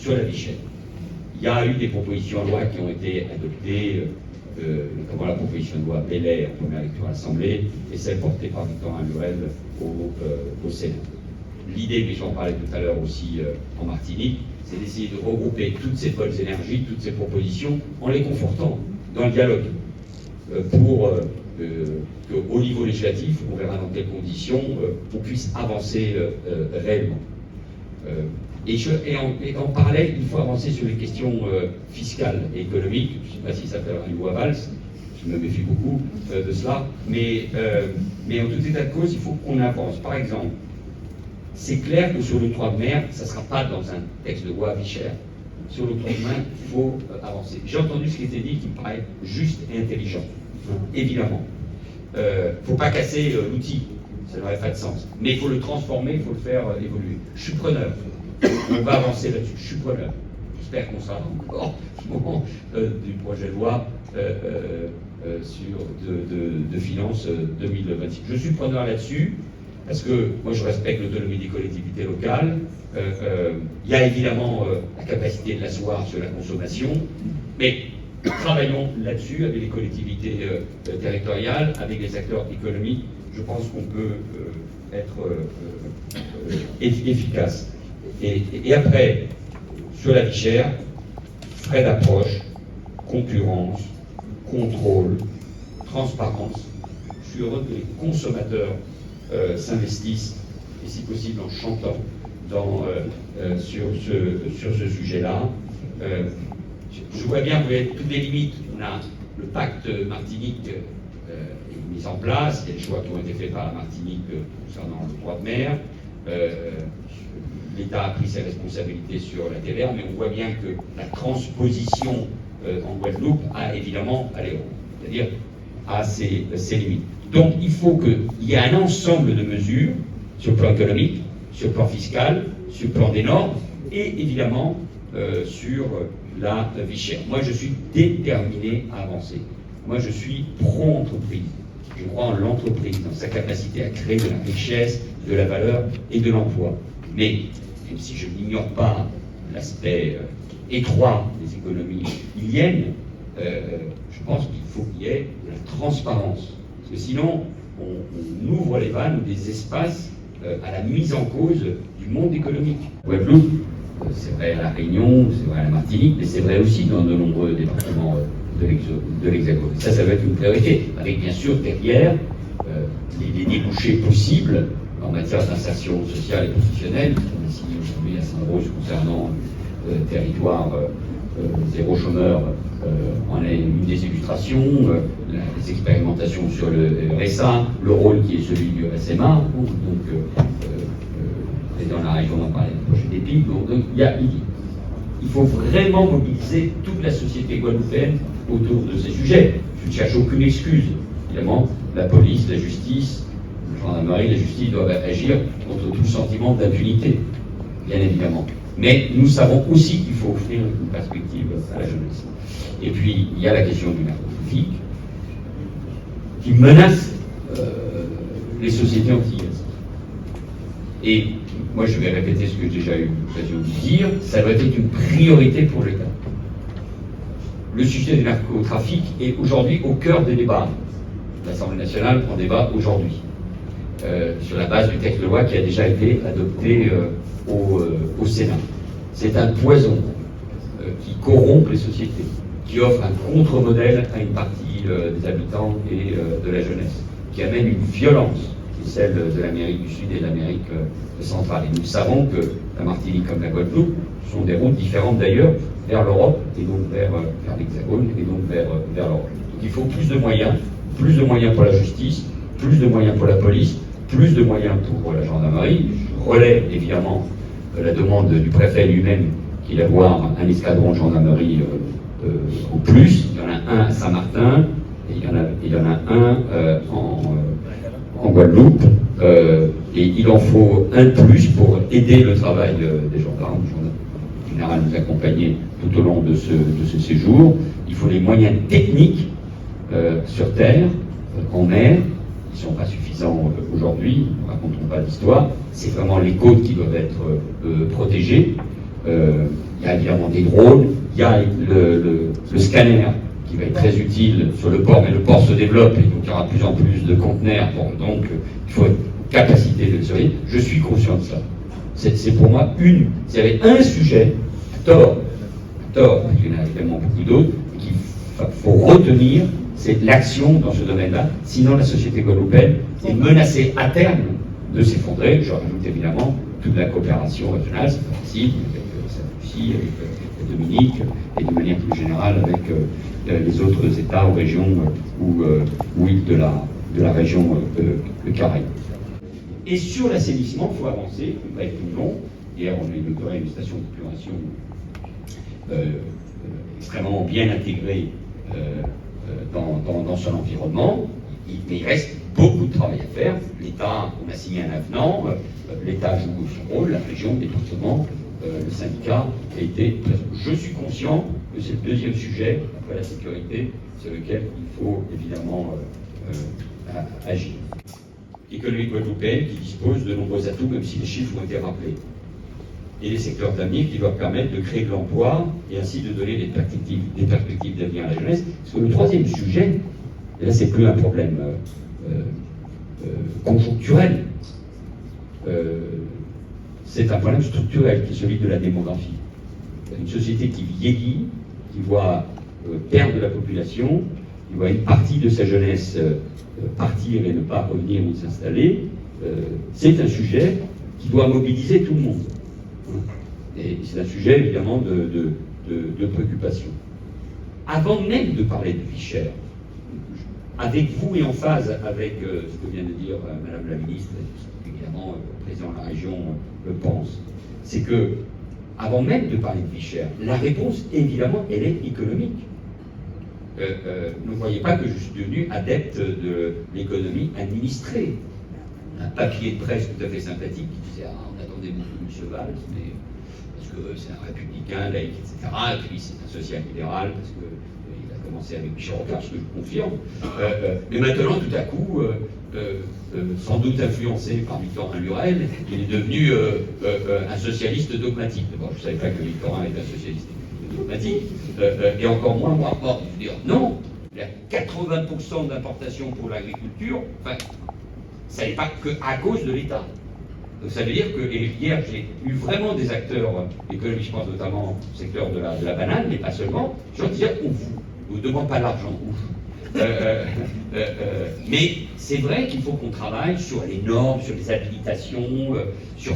sur la vie chère. Il y a eu des propositions de loi qui ont été adoptées, notamment la proposition de loi Bellet en première lecture à l'Assemblée et celle portée par Victorin Lurel au Sénat. L'idée, mais j'en parlais tout à l'heure aussi en Martinique, c'est d'essayer de regrouper toutes ces bonnes énergies, toutes ces propositions, en les confortant dans le dialogue, pour qu'au niveau législatif, on verra dans quelles conditions, on puisse avancer réellement. Et en parallèle, il faut avancer sur les questions fiscales et économiques. Je ne sais pas si ça s'appellera une loi Valls, je me méfie beaucoup de cela, mais en tout état de cause, il faut qu'on avance. Par exemple, c'est clair que sur l'octroi de mer, ça ne sera pas dans un texte de loi à vie chère. Sur l'octroi de mer, il faut avancer. J'ai entendu ce qui était dit qui me paraît juste et intelligent, évidemment. Il ne faut pas casser l'outil, ça n'aurait pas de sens. Mais il faut le transformer, il faut le faire évoluer. Je suis preneur. On va avancer là-dessus. Je suis preneur. J'espère qu'on sera encore au moment du projet de loi de finances 2026. Je suis preneur là-dessus parce que moi je respecte l'autonomie des collectivités locales. Il y a évidemment la capacité de l'asseoir sur la consommation, mais travaillons là-dessus avec les collectivités territoriales, avec les acteurs économiques. Je pense qu'on peut être efficace. Et après, sur la vie chère, frais d'approche, concurrence, contrôle, transparence. Je suis heureux que les consommateurs s'investissent, et si possible en chantant, sur ce sujet-là. Je vois bien que vous avez toutes les limites. On a le pacte Martinique est mis en place, il y a des choix qui ont été faits par la Martinique concernant le droit de mer. L'État a pris ses responsabilités sur la TVA, mais on voit bien que la transposition en Guadeloupe a évidemment, c'est-à-dire a ses limites. Donc il faut qu'il y ait un ensemble de mesures sur le plan économique, sur le plan fiscal, sur le plan des normes, et évidemment sur la vie chère. Moi je suis déterminé à avancer. Moi je suis pro-entreprise. Je crois en l'entreprise, dans sa capacité à créer de la richesse, de la valeur et de l'emploi. Mais, même si je n'ignore pas l'aspect étroit des économies iliennes, je pense qu'il faut qu'il y ait de la transparence. Parce que sinon, on ouvre les vannes ou des espaces à la mise en cause du monde économique. Guadeloupe, c'est vrai à La Réunion, c'est vrai à la Martinique, mais c'est vrai aussi dans de nombreux départements de l'Hexagone. Ça va être une priorité, avec bien sûr derrière les débouchés possibles en matière d'insertion sociale et professionnelle. On a signé aujourd'hui à Saint-Rose concernant territoire zéro chômeur, en est une des illustrations, les expérimentations sur le RSA, le rôle qui est celui du SMA, donc et dans la région d'en parler le projet d'EPIC. Donc il faut vraiment mobiliser toute la société guadeloupéenne autour de ces sujets. Je ne cherche aucune excuse. Évidemment, la police, la justice, la gendarmerie, la justice doivent agir contre tout sentiment d'impunité, bien évidemment. Mais nous savons aussi qu'il faut offrir une perspective à la jeunesse. Et puis, il y a la question du narcotrafic qui menace les sociétés antillaises. Et moi, je vais répéter ce que j'ai déjà eu l'occasion de dire, ça doit être une priorité pour l'État. Le sujet du narcotrafic est aujourd'hui au cœur des débats. L'Assemblée nationale prend débat aujourd'hui, sur la base du texte de loi qui a déjà été adopté au Sénat. C'est un poison qui corrompt les sociétés, qui offre un contre-modèle à une partie des habitants et de la jeunesse, qui amène une violence, qui est celle de l'Amérique du Sud et de l'Amérique centrale. Et nous savons que la Martinique comme la Guadeloupe sont des routes différentes d'ailleurs vers l'Europe, et donc vers l'Hexagone, et donc vers l'Europe. Donc il faut plus de moyens pour la justice, plus de moyens pour la police, plus de moyens pour la gendarmerie. Je relève évidemment la demande du préfet lui-même qu'il d'avoir un escadron de gendarmerie au plus. Il y en a un à Saint-Martin, et il y en a un en Guadeloupe, et il en faut un de plus pour aider le travail des gendarmes. Le général nous accompagner tout au long de ce séjour. Il faut des moyens techniques sur terre, en mer, qui ne sont pas suffisants aujourd'hui, ne racontons pas l'histoire. C'est vraiment les côtes qui doivent être protégées. Il Il y a évidemment des drones, il y a le scanner qui va être très utile sur le port, mais le port se développe et donc il y aura de plus en plus de conteneurs, donc il faut une capacité de le surveiller. Je suis conscient de ça. C'est pour moi s'il y avait un sujet, tort, parce qu'il y en a évidemment beaucoup d'autres, qu'il faut retenir, c'est l'action dans ce domaine-là, sinon la société guadeloupéenne est menacée à terme de s'effondrer. Je rajoute évidemment toute la coopération régionale, c'est pas facile, avec Saint-Lucie, avec Dominique, et de manière plus générale avec les autres États ou régions ou îles de la région Caraïbes. Et sur l'assainissement, il faut avancer, on va être plus long. Hier, on a inauguré une station d'épuration extrêmement bien intégrée dans son environnement, mais il reste beaucoup de travail à faire. L'État, on a signé un avenant, l'État joue son rôle, la région, le département, le syndicat a été présent. Je suis conscient que c'est le deuxième sujet, après la sécurité, sur lequel il faut évidemment agir. Économie guadeloupéenne qui dispose de nombreux atouts, même si les chiffres ont été rappelés. Et les secteurs d'avenir qui doivent permettre de créer de l'emploi et ainsi de donner des perspectives d'avenir à la jeunesse. Parce que le troisième sujet, et là c'est plus un problème conjoncturel, c'est un problème structurel qui est celui de la démographie. Une société qui vieillit, qui voit perdre de la population, qui voit une partie de sa jeunesse partir et ne pas revenir ou s'installer, c'est un sujet qui doit mobiliser tout le monde. Et c'est un sujet évidemment de préoccupation. Avant même de parler de vie chère, avec vous et en phase avec ce que vient de dire Madame la Ministre, et évidemment le président de la région le pense, c'est que, avant même de parler de vie chère, la réponse évidemment elle est économique. Ne voyez pas que je suis devenu adepte de l'économie administrée. Un papier de presse tout à fait sympathique qui disait on attendait beaucoup de M. Valls, mais parce que c'est un républicain, laïque, etc. Et puis c'est un social-libéral, parce qu'il a commencé avec Michel Rocard, ce que je confirme. Mais maintenant, tout à coup, sans doute influencé par Victorin Lurel, il est devenu un socialiste dogmatique. D'abord, je ne savais pas que Victorin était un socialiste dogmatique, et encore moins moi. Or, je veux dire, non, il y a 80% d'importation pour l'agriculture, enfin, ça n'est pas qu'à cause de l'État. Donc ça veut dire que, et hier j'ai eu vraiment des acteurs économiques, je pense notamment au secteur de la banane, mais pas seulement, je leur disais, on vous demande pas l'argent, mais c'est vrai qu'il faut qu'on travaille sur les normes, sur les habilitations, sur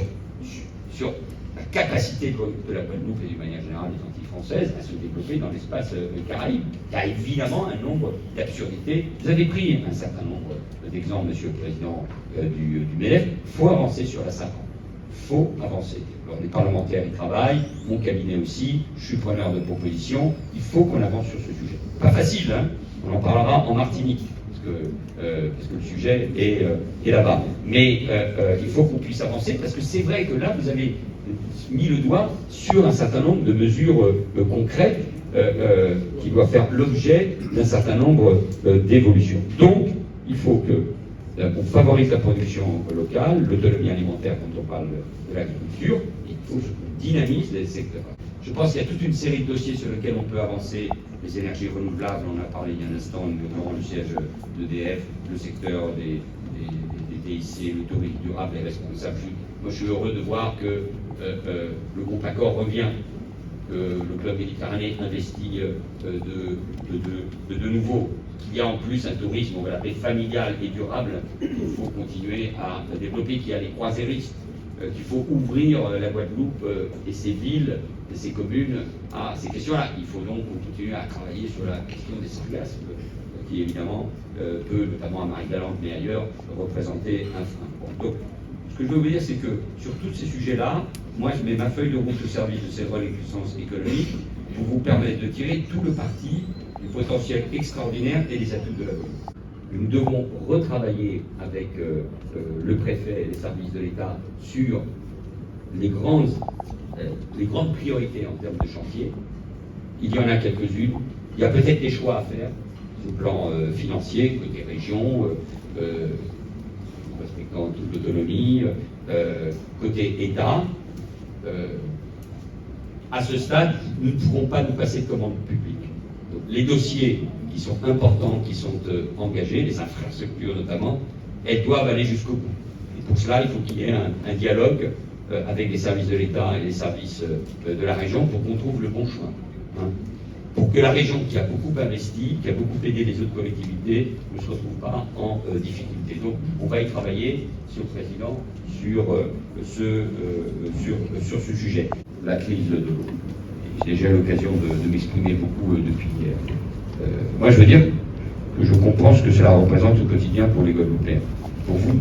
la capacité de la Guadeloupe et d'une manière générale des Antilles françaises à se développer dans l'espace Caraïbe. Il y a évidemment un nombre d'absurdités. Vous avez pris un certain nombre d'exemples, Monsieur le Président du MEDEF. Il faut avancer sur la SAPAN. Il faut avancer. Alors, les parlementaires y travaillent, mon cabinet aussi, je suis preneur de propositions. Il faut qu'on avance sur ce sujet. Pas facile, hein. On en parlera en Martinique, parce que le sujet est là-bas. Mais il faut qu'on puisse avancer, parce que c'est vrai que là, vous avez mis le doigt sur un certain nombre de mesures concrètes qui doivent faire l'objet d'un certain nombre d'évolutions. Donc, il faut qu'on favorise la production locale, l'autonomie alimentaire quand on parle de l'agriculture, il faut qu'on dynamise les secteurs. Je pense qu'il y a toute une série de dossiers sur lesquels on peut avancer. Les énergies renouvelables, on en a parlé il y a un instant, notamment le siège d'EDF, le secteur des TIC, le tourisme durable et responsable. Moi, je suis heureux de voir que le groupe Accor revient, que le club Méditerranée investit de nouveau, qu'il y a en plus un tourisme, on va l'appeler familial et durable, qu'il faut continuer à développer, qu'il y a les croisiéristes, qu'il faut ouvrir la Guadeloupe et ses villes et ses communes à ces questions-là. Il faut donc continuer à travailler sur la question des sargasses, qui évidemment peut, notamment à Marie-Galante, mais ailleurs, représenter un frein. Bon, donc, ce que je veux vous dire, c'est que sur tous ces sujets-là, moi je mets ma feuille de route au service de cette renaissance économique pour vous permettre de tirer tout le parti du potentiel extraordinaire et des atouts de la Guadeloupe. Nous devons retravailler avec le préfet et les services de l'État sur les grandes priorités en termes de chantier. Il y en a quelques-unes. Il y a peut-être des choix à faire sur le plan financier, côté région, respectant toute l'autonomie, côté État. à ce stade, nous ne pouvons pas nous passer de commande publique. Donc, les dossiers qui sont importants, qui sont engagés, les infrastructures notamment, elles doivent aller jusqu'au bout. Et pour cela, il faut qu'il y ait un dialogue avec les services de l'État et les services de la région pour qu'on trouve le bon chemin. Hein. Pour que la région, qui a beaucoup investi, qui a beaucoup aidé les autres collectivités, ne se retrouve pas en difficulté. Donc, on va y travailler, Monsieur le Président, sur ce sujet. La crise de l'eau. J'ai déjà eu l'occasion de m'exprimer beaucoup depuis hier. Moi, je veux dire que je comprends ce que cela représente au quotidien pour les Guadeloupéens. Pour vous,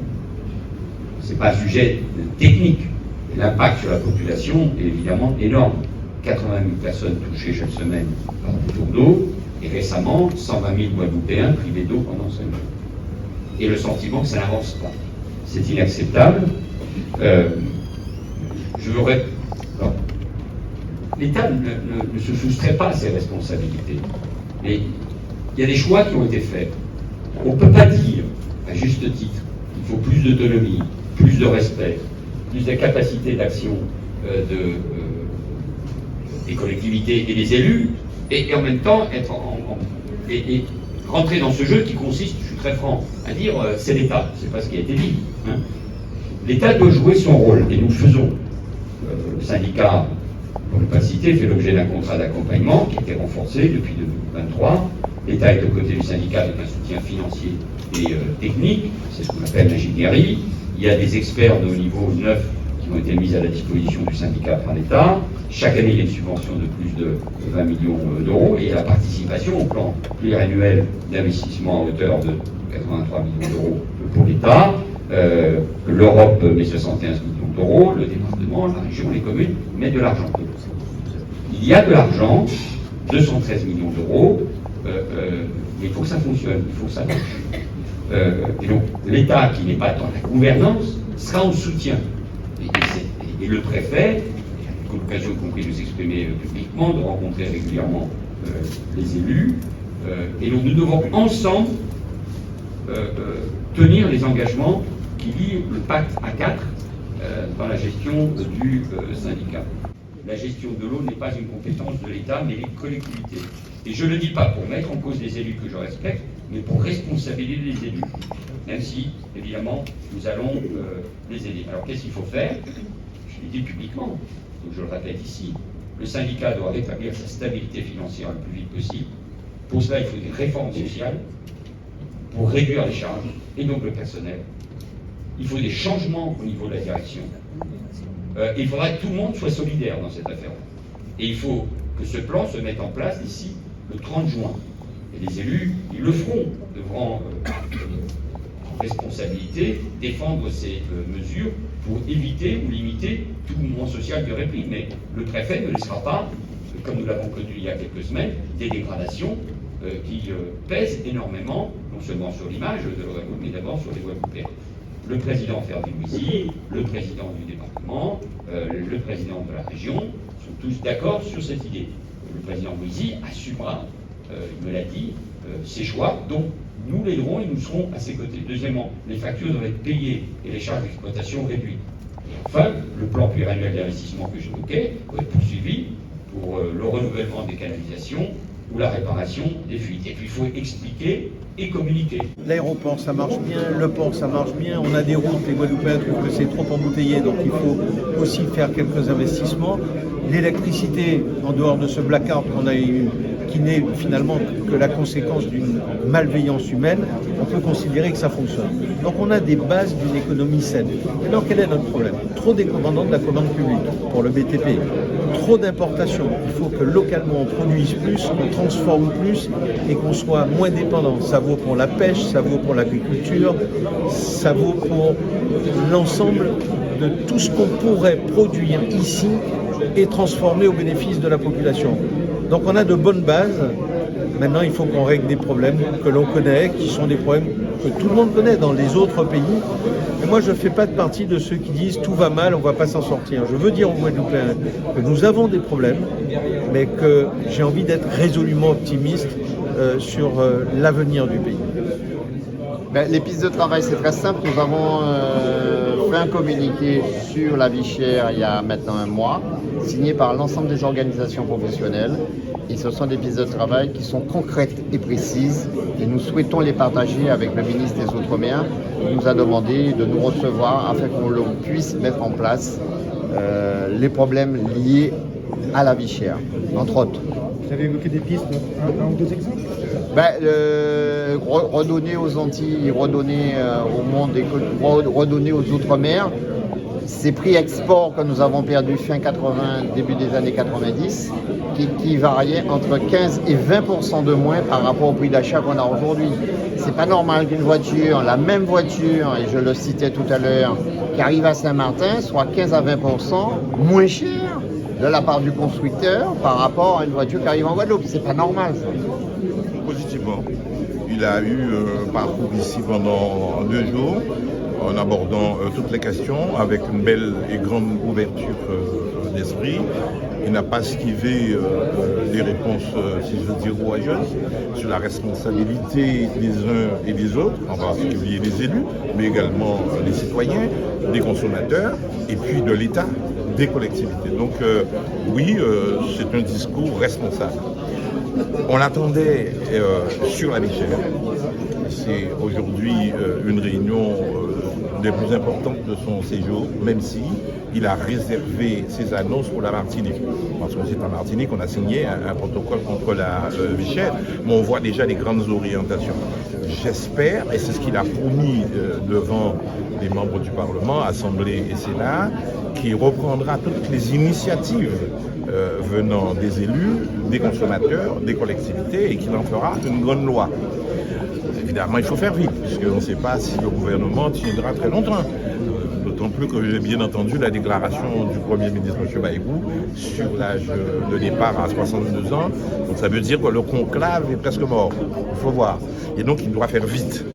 ce n'est pas un sujet technique. L'impact sur la population est évidemment énorme. 80 000 personnes touchées chaque semaine par des tours d'eau, et récemment, 120 000 Guadeloupéens privés d'eau pendant 5 jours. Et le sentiment que ça n'avance pas. C'est inacceptable. Je voudrais... L'État ne se soustrait pas à ses responsabilités. Mais il y a des choix qui ont été faits. On ne peut pas dire, à juste titre, qu'il faut plus d'autonomie, plus de respect, plus de capacité d'action des collectivités et des élus, et en même temps être et rentrer dans ce jeu qui consiste, je suis très franc, à dire c'est l'État, c'est pas ce qui a été dit. Hein. L'État doit jouer son rôle, et nous le faisons. Le syndicat, pour ne pas citer, fait l'objet d'un contrat d'accompagnement qui a été renforcé depuis 2023. L'État est aux côtés du syndicat avec un soutien financier et technique, c'est ce qu'on appelle l'ingénierie. Il y a des experts de haut niveau 9 qui ont été mis à la disposition du syndicat par l'État. Chaque année, il y a une subvention de plus de 20 millions d'euros et la participation au plan pluriannuel d'investissement à hauteur de 83 millions d'euros pour l'État. L'Europe met 75 millions d'euros, le département, la région, les communes mettent de l'argent. Il y a de l'argent, 213 millions d'euros, mais il faut que ça fonctionne, il faut que ça marche. Et donc l'État, qui n'est pas dans la gouvernance, sera en soutien. Et le préfet a l'occasion, y compris de s'exprimer publiquement, de rencontrer régulièrement les élus. Et donc nous devons ensemble tenir les engagements qui lient le pacte A4 dans la gestion du syndicat. La gestion de l'eau n'est pas une compétence de l'État, mais des collectivités. Et je ne le dis pas pour mettre en cause les élus que je respecte, mais pour responsabiliser les élus. Même si, évidemment, nous allons les aider. Alors qu'est-ce qu'il faut faire? Je l'ai dit publiquement, donc je le répète ici. Le syndicat doit rétablir sa stabilité financière le plus vite possible. Pour cela, il faut des réformes sociales pour réduire les charges et donc le personnel. Il faut des changements au niveau de la direction. Il faudra que tout le monde soit solidaire dans cette affaire. Et il faut que ce plan se mette en place d'ici le 30 juin. Et les élus, ils le feront, devront en responsabilité défendre ces mesures pour éviter ou limiter tout mouvement social de repli. Mais le préfet ne laissera pas, comme nous l'avons connu il y a quelques semaines, des dégradations qui pèsent énormément, non seulement sur l'image de l'Europe, mais d'abord sur les Guadeloupéens. Le président Ferdi-Louisy, le président du département, le président de la région sont tous d'accord sur cette idée. Le président Louisy assumera, il me l'a dit, ses choix, donc nous l'aiderons et nous serons à ses côtés. Deuxièmement, les factures doivent être payées et les charges d'exploitation réduites. Et enfin, le plan pluriannuel d'investissement que j'évoquais doit être poursuivi pour le renouvellement des canalisations ou la réparation des fuites. Et puis il faut expliquer et communiquer. L'aéroport, ça marche bien, le port, ça marche bien, on a des routes, les Guadeloupéens trouvent que c'est trop embouteillé, donc il faut aussi faire quelques investissements. L'électricité, en dehors de ce blackout qu'on a eu, qui n'est finalement que la conséquence d'une malveillance humaine, on peut considérer que ça fonctionne. Donc on a des bases d'une économie saine. Et donc quel est notre problème? Trop dépendant de la commande publique pour le BTP, trop d'importations. Il faut que localement on produise plus, on transforme plus et qu'on soit moins dépendant. Ça vaut pour la pêche, ça vaut pour l'agriculture, ça vaut pour l'ensemble de tout ce qu'on pourrait produire ici et transformer au bénéfice de la population. Donc on a de bonnes bases. Maintenant, il faut qu'on règle des problèmes que l'on connaît, qui sont des problèmes que tout le monde connaît dans les autres pays. Et moi, je ne fais pas de partie de ceux qui disent tout va mal, on ne va pas s'en sortir. Je veux dire aux Guadeloupéens que nous avons des problèmes, mais que j'ai envie d'être résolument optimiste sur l'avenir du pays. Les pistes de travail, c'est très simple. Nous avons fait un communiqué sur la vie chère il y a maintenant un mois, signé par l'ensemble des organisations professionnelles. Et ce sont des pistes de travail qui sont concrètes et précises. Et nous souhaitons les partager avec le ministre des Outre-mer, qui nous a demandé de nous recevoir afin qu'on puisse mettre en place les problèmes liés à la vie chère, entre autres. Vous avez évoqué des pistes, un ou deux exemples? Redonner aux Antilles, redonner au monde, redonner aux Outre-mer. Ces prix export que nous avons perdus fin 80, début des années 90, qui variaient entre 15 et 20% de moins par rapport au prix d'achat qu'on a aujourd'hui. C'est pas normal qu'une voiture, la même voiture, et je le citais tout à l'heure, qui arrive à Saint-Martin, soit 15 à 20% moins cher de la part du constructeur par rapport à une voiture qui arrive en Guadeloupe. C'est pas normal, ça. Positivement. Il a eu un parcours ici pendant 2 jours, en abordant toutes les questions avec une belle et grande ouverture d'esprit. Il n'a pas esquivé les réponses, si je veux dire, courageuses sur la responsabilité des uns et des autres, en particulier des élus, mais également des citoyens, des consommateurs, et puis de l'État, des collectivités. Donc oui, c'est un discours responsable. On l'attendait sur la vie chère. C'est aujourd'hui une réunion des plus importantes de son séjour, même si il a réservé ses annonces pour la Martinique. Parce que c'est en Martinique qu'on a signé un protocole contre la vie chère, mais on voit déjà les grandes orientations. J'espère, et c'est ce qu'il a promis devant les membres du Parlement, Assemblée et Sénat, qu'il reprendra toutes les initiatives venant des élus, des consommateurs, des collectivités, et qu'il en fera une grande loi. Évidemment, il faut faire vite, puisqu'on ne sait pas si le gouvernement tiendra très longtemps. D'autant plus que j'ai bien entendu la déclaration du Premier ministre M. Baïgou sur l'âge de départ à 62 ans. Donc ça veut dire que le conclave est presque mort. Il faut voir. Et donc il doit faire vite.